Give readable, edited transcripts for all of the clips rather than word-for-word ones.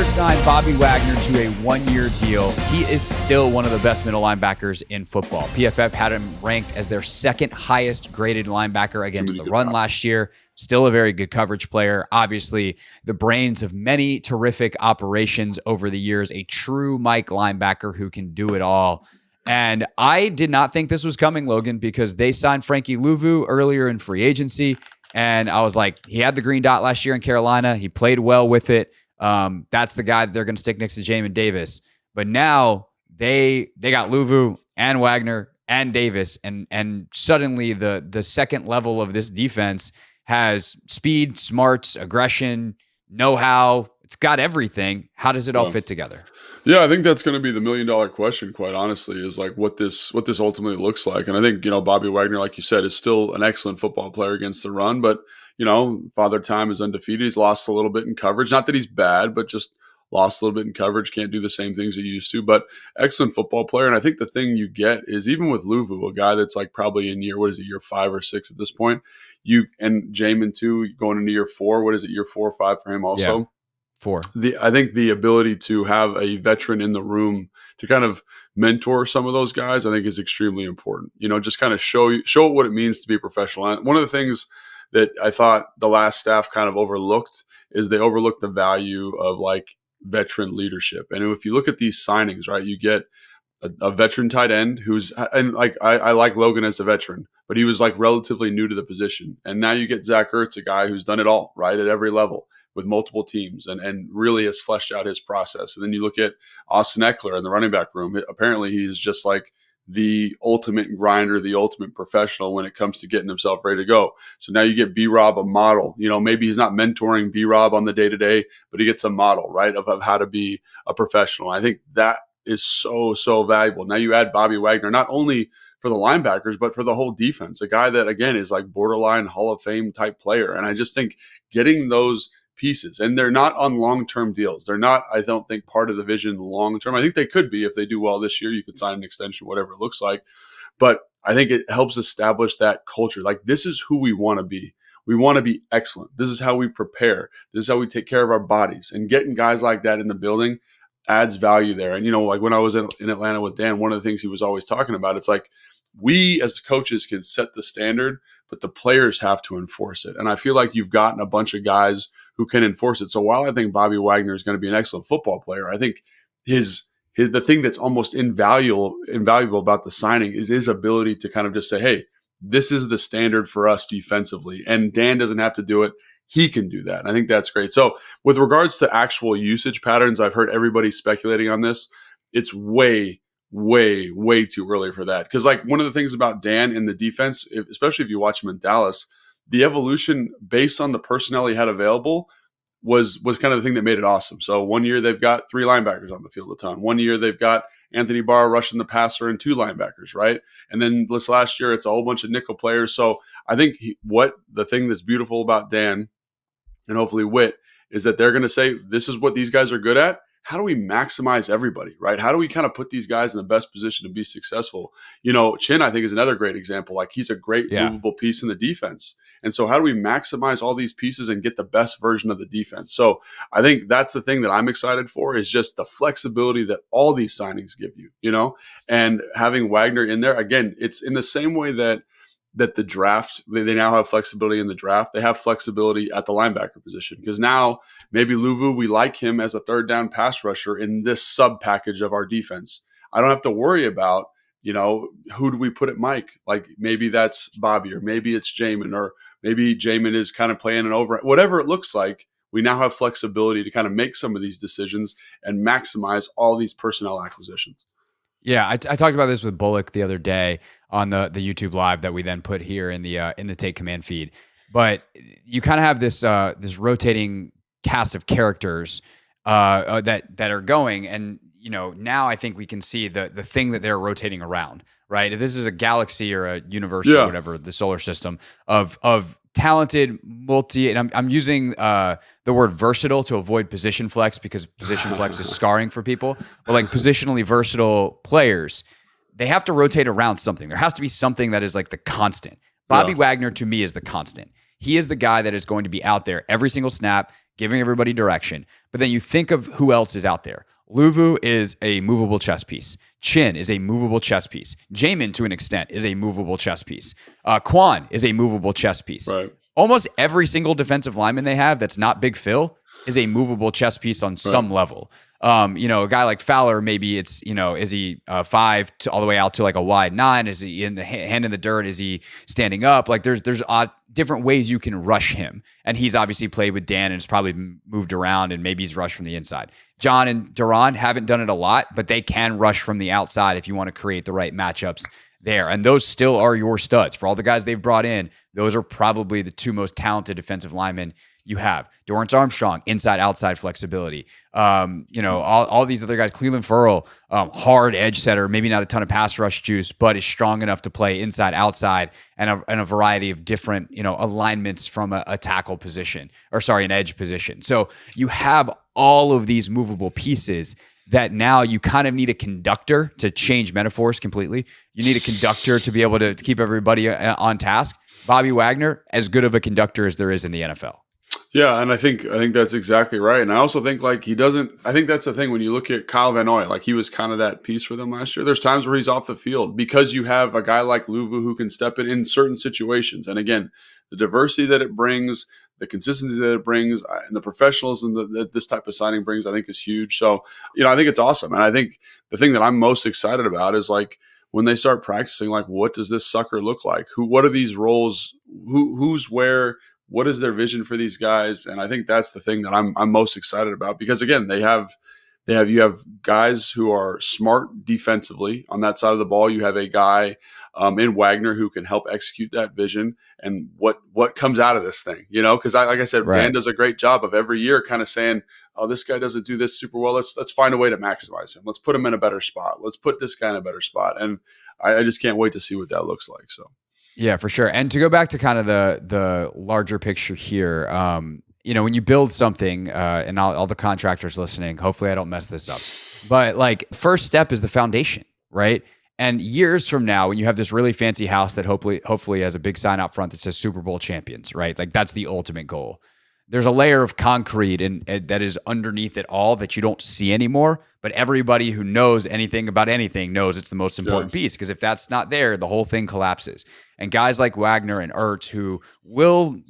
signed Bobby Wagner to a one-year deal. He is still one of the best middle linebackers in football. PFF had him ranked as their second highest graded linebacker against the run last year. Still a very good coverage player. Obviously, the brains of many terrific operations over the years. A true Mike linebacker who can do it all. And I did not think this was coming, Logan, because they signed Frankie Louvu earlier in free agency. And I was like, he had the green dot last year in Carolina. He played well with it. That's the guy that they're going to stick next to Jamin Davis. But now they got Louvu and Wagner and Davis. And suddenly the second level of this defense has speed, smarts, aggression, know-how. It's got everything. How does it all fit together? Yeah, I think that's going to be the $1 million question, quite honestly, is like what this ultimately looks like. And I think, Bobby Wagner, like you said, is still an excellent football player against the run, but, Father Time is undefeated. He's lost a little bit in coverage. Not that he's bad, but just lost a little bit in coverage. Can't do the same things he used to, but excellent football player. And I think the thing you get is even with Louvu, a guy that's like probably in year 5 or 6 at this point, and Jamin too, going into year 4, what is it, year 4 or 5 for him also? Yeah. 4. I think the ability to have a veteran in the room to kind of mentor some of those guys, I think is extremely important. Just kind of show what it means to be a professional. And one of the things that I thought the last staff kind of overlooked is they overlooked the value of like veteran leadership. And if you look at these signings, right, you get a veteran tight end and like I like Logan as a veteran, but he was like relatively new to the position. And now you get Zach Ertz, a guy who's done it all, right, at every level with multiple teams and really has fleshed out his process. And then you look at Austin Eckler in the running back room. Apparently he's just like the ultimate grinder, the ultimate professional when it comes to getting himself ready to go. So now you get B-Rob, a model. Maybe he's not mentoring B-Rob on the day-to-day, but he gets a model, right, of how to be a professional. I think that is so, so valuable. Now you add Bobby Wagner, not only for the linebackers, but for the whole defense, a guy that, again, is like borderline Hall of Fame type player. And I just think getting those pieces, and they're not on long-term deals. They're not, I don't think, part of the vision long-term. I think they could be if they do well this year. You could sign an extension, whatever it looks like. But I think it helps establish that culture. Like, this is who we want to be. We want to be excellent. This is how we prepare. This is how we take care of our bodies. And getting guys like that in the building adds value there. And, like when I was in Atlanta with Dan, one of the things he was always talking about, it's like, we as coaches can set the standard, but the players have to enforce it. And I feel like you've gotten a bunch of guys who can enforce it. So while I think Bobby Wagner is going to be an excellent football player, I think the thing that's almost invaluable about the signing is his ability to kind of just say, hey, this is the standard for us defensively. And Dan doesn't have to do it. He can do that. And I think that's great. So with regards to actual usage patterns, I've heard everybody speculating on this. It's way too early for that. Because like one of the things about Dan in the defense, especially if you watch him in Dallas, the evolution based on the personnel he had available was kind of the thing that made it awesome. So one year they've got 3 linebackers on the field a ton. One year they've got Anthony Barr rushing the passer and 2 linebackers, right? And then this last year it's a whole bunch of nickel players. So I think the thing that's beautiful about Dan and hopefully Witt is that they're going to say, this is what these guys are good at. How do we maximize everybody, right? How do we kind of put these guys in the best position to be successful? Chin, I think, is another great example. Like, he's a great movable piece in the defense. And so how do we maximize all these pieces and get the best version of the defense? So I think that's the thing that I'm excited for, is just the flexibility that all these signings give you, and having Wagner in there. Again, it's in the same way that the draft, they now have flexibility in the draft. They have flexibility at the linebacker position, because now maybe Louvu, we like him as a third down pass rusher in this sub package of our defense. I don't have to worry about, who do we put at Mike? Like, maybe that's Bobby, or maybe it's Jamin, or maybe Jamin is kind of playing an over, whatever it looks like. We now have flexibility to kind of make some of these decisions and maximize all these personnel acquisitions. Yeah, I talked about this with Bullock the other day on the YouTube live that we then put here in the Take Command feed. But you kind of have this rotating cast of characters that are going, and now I think we can see the thing that they're rotating around, right? If this is a galaxy or a universe or whatever, the solar system of talented multi, and I'm using the word versatile to avoid position flex, because position flex is scarring for people, but like positionally versatile players, they have to rotate around something. There has to be something that is like the constant. Bobby Wagner to me is the constant. He is the guy that is going to be out there every single snap, giving everybody direction. But then you think of who else is out there. Luvu is a movable chess piece. Chin is a movable chess piece. Jamin, to an extent, is a movable chess piece. Quan is a movable chess piece. Right. Almost every single defensive lineman they have that's not Big Phil is a movable chess piece on some level. A guy like Fowler, maybe it's, is he 5 to all the way out to like a wide 9? Is he in the hand in the dirt? Is he standing up? Like there's different ways you can rush him. And he's obviously played with Dan and has probably moved around, and maybe he's rushed from the inside. John and Duran haven't done it a lot, but they can rush from the outside if you want to create the right matchups there. And those still are your studs. For all the guys they've brought in, those are probably the 2 most talented defensive linemen you have. Dorrance Armstrong, inside-outside flexibility. All these other guys. Cleveland Ferrell, hard edge setter, maybe not a ton of pass rush juice, but is strong enough to play inside-outside and a variety of different, alignments from a tackle position, an edge position. So you have all of these movable pieces that now you kind of need a conductor to change metaphors completely. You need a conductor to be able to keep everybody on task. Bobby Wagner, as good of a conductor as there is in the NFL. Yeah, and I think that's exactly right. And I also think I think that's the thing when you look at Kyle Van Noy, like he was kind of that piece for them last year. There's times where he's off the field because you have a guy like Luvu who can step in certain situations. And again, the diversity that it brings, the consistency that it brings, and the professionalism that this type of signing brings, I think is huge. So, I think it's awesome. And I think the thing that I'm most excited about is like when they start practicing, like what does this sucker look like? What are these roles? Who's where? What is their vision for these guys? And I think that's the thing that I'm most excited about, because again, you have guys who are smart defensively on that side of the ball. You have a guy in Wagner who can help execute that vision and what comes out of this thing, because like I said, right. Dan does a great job of every year kind of saying, oh, this guy doesn't do this super well. Let's find a way to maximize him. Let's put him in a better spot. Let's put this guy in a better spot. And I just can't wait to see what that looks like. So. Yeah, for sure. And to go back to kind of the larger picture here, when you build something, and all the contractors listening, hopefully I don't mess this up, but like first step is the foundation, right? And years from now, when you have this really fancy house that hopefully has a big sign out front that says Super Bowl champions, right? Like that's the ultimate goal. There's a layer of concrete and that is underneath it all that you don't see anymore. But everybody who knows anything about anything knows it's the most important piece, because if that's not there, the whole thing collapses. And guys like Wagner and Ertz, who will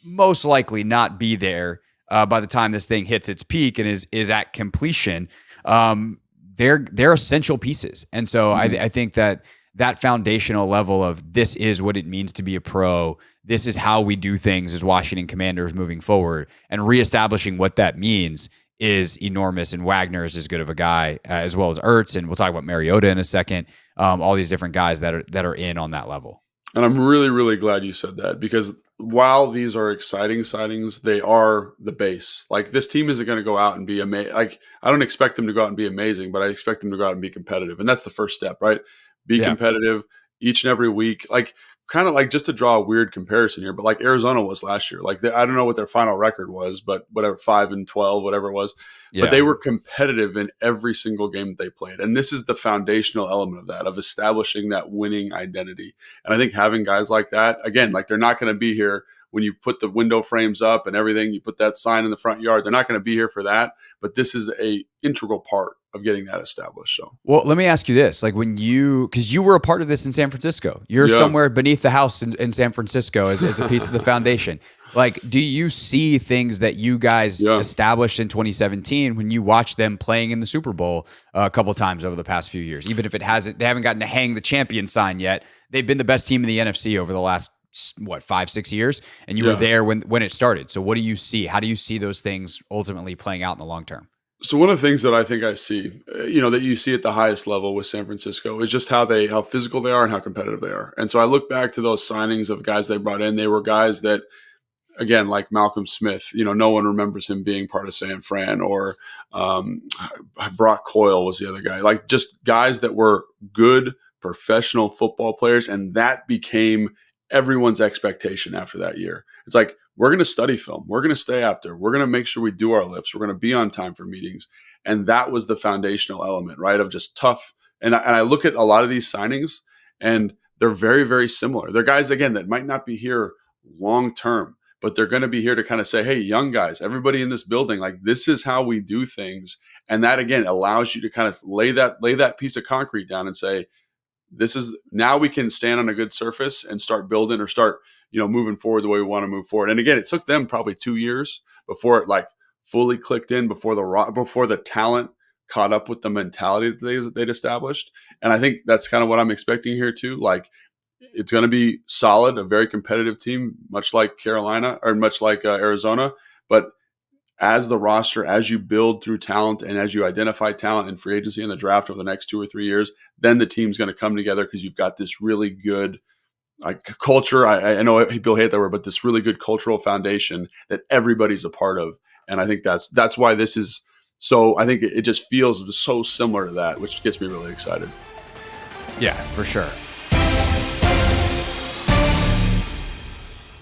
most likely not be there by the time this thing hits its peak and is at completion, they're essential pieces. And so I think that foundational level of this is what it means to be a pro, this is how we do things as Washington Commanders moving forward, and reestablishing what that means is enormous. And Wagner is as good of a guy as well as Ertz, and we'll talk about Mariota in a second. All these different guys that are in on that level. And I'm really, really glad you said that, because while these are exciting signings, they are the base. Like this team isn't going to go out and be amazing. Like I don't expect them to go out and be amazing, but I expect them to go out and be competitive, and that's the first step, right? Be competitive each and every week. Like kind of like, just to draw a weird comparison here, but like Arizona was last year. Like I don't know what their final record was, but whatever, 5-12, whatever it was. Yeah. But they were competitive in every single game that they played. And this is the foundational element of that, of establishing that winning identity. And I think having guys like that, again, like they're not going to be here when you put the window frames up and everything, you put that sign in the front yard. They're not going to be here for that, but this is a integral part of getting that established. So, well, let me ask you this: like because you were a part of this in San Francisco, you're somewhere beneath the house in San Francisco as a piece of the foundation. Like, do you see things that you guys established in 2017 when you watch them playing in the Super Bowl a couple times over the past few years? Even if they haven't gotten to hang the champion sign yet, they've been the best team in the NFC over the last 5-6 years, and you were there when it started. So what do you see? How do you see those things ultimately playing out in the long term? So one of the things that I think I see, that you see at the highest level with San Francisco is just how physical they are and how competitive they are. And so I look back to those signings of guys they brought in. They were guys that, again, like Malcolm Smith, no one remembers him being part of San Fran, or Brock Coyle was the other guy. Like just guys that were good professional football players, and that became everyone's expectation after that year. It's like, we're going to study film. We're going to stay after. We're going to make sure we do our lifts. We're going to be on time for meetings. And that was the foundational element, right, of just tough. And I look at a lot of these signings, and they're very, very similar. They're guys, again, that might not be here long term, but they're going to be here to kind of say, hey, young guys, everybody in this building, like this is how we do things. And that again allows you to kind of lay that piece of concrete down and say, this is now we can stand on a good surface and start building or start, moving forward the way we want to move forward. And again, it took them probably 2 years before it like fully clicked in, before the talent caught up with the mentality that they'd established. And I think that's kind of what I'm expecting here too. Like it's going to be solid, a very competitive team, much like Carolina or much like Arizona. But as the roster, as you build through talent and as you identify talent in free agency and the draft over the next 2 or 3 years, then the team's going to come together because you've got this really good like culture. I know people hate that word, but this really good cultural foundation that everybody's a part of. And I think that's why this is so. I think it just feels so similar to that, which gets me really excited. Yeah, for sure.